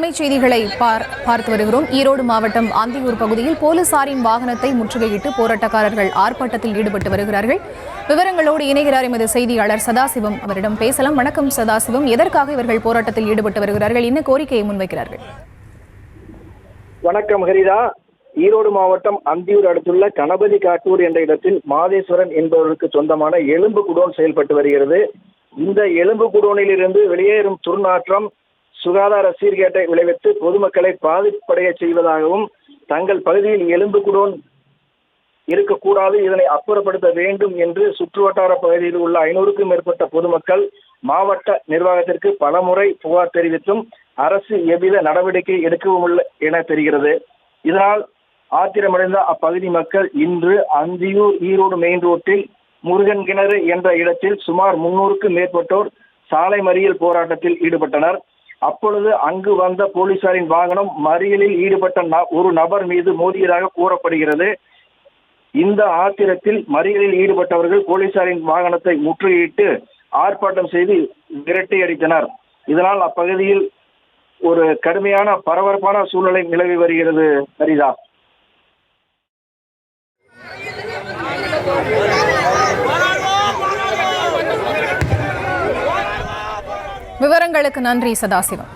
அண்மை செய்திகளை பார்த்து வருகிறோம். ஈரோடு மாவட்டம் அந்தியூர் பகுதியில் போலீசாரின் வாகனத்தை முற்றுகையிட்டு போராட்டக்காரர்கள் ஆர்ப்பாட்டத்தில் ஈடுபட்டு வருகிறார்கள். விவரங்களோடு இணைகிறார் எமது செய்தியாளர் சதாசிவம். அவரிடம் பேசலாம். வணக்கம் சதாசிவம், எதற்காக இவர்கள் போராட்டத்தில் ஈடுபட்டு வருகிறார்கள்? என்ன கோரிக்கையை முன்வைக்கிறார்கள்? வணக்கம் ஹரிதா. ஈரோடு மாவட்டம் அந்தியூர் அடுத்துள்ள கணபதி காட்டூர் என்ற இடத்தில் மாதேஸ்வரன் என்பவருக்கு சொந்தமான எலும்பு குடோன் செயல்பட்டு வருகிறது. இந்த எலும்பு குடோனில் இருந்து வெளியேறும் துர்நாற்றம் சுகாதார சீர்கேட்டை விளைவித்து பொதுமக்களை பாதிப்படைய செய்வதாகவும், தங்கள் பகுதியில் எலும்பு குடோன் இருக்கக்கூடாது, இதனை அப்புறப்படுத்த வேண்டும் என்று சுற்றுவட்டார பகுதியில் உள்ள 500க்கும் மேற்பட்ட பொதுமக்கள் மாவட்ட நிர்வாகத்திற்கு பலமுறை புகார் தெரிவித்தும் அரசு எவ்வித நடவடிக்கை எடுக்கவும் இல்லை என தெரிகிறது. இதனால் ஆத்திரமடைந்த அப்பகுதி மக்கள் இன்று அந்தியூர் ஈரோடு மெயின் ரோட்டில் முருகன் கிணறு என்ற இடத்தில் சுமார் 300க்கும் மேற்பட்டோர் சாலை மறியல் போராட்டத்தில் ஈடுபட்டனர். அப்பொழுது அங்கு வந்த போலீசாரின் வாகனம் மறியலில் ஈடுபட்ட ஒரு நபர் மீது மோதியதாக கூறப்படுகிறது. இந்த ஆத்திரத்தில் மறியலில் ஈடுபட்டவர்கள் போலீசாரின் வாகனத்தை முற்றுகையிட்டு ஆர்ப்பாட்டம் செய்து விரட்டி அடித்தனர். இதனால் அப்பகுதியில் ஒரு கடுமையான பரபரப்பான சூழ்நிலை நிலவி வருகிறது. ஹரிதா, விவரங்களுக்கு நன்றி சதாசிவம்.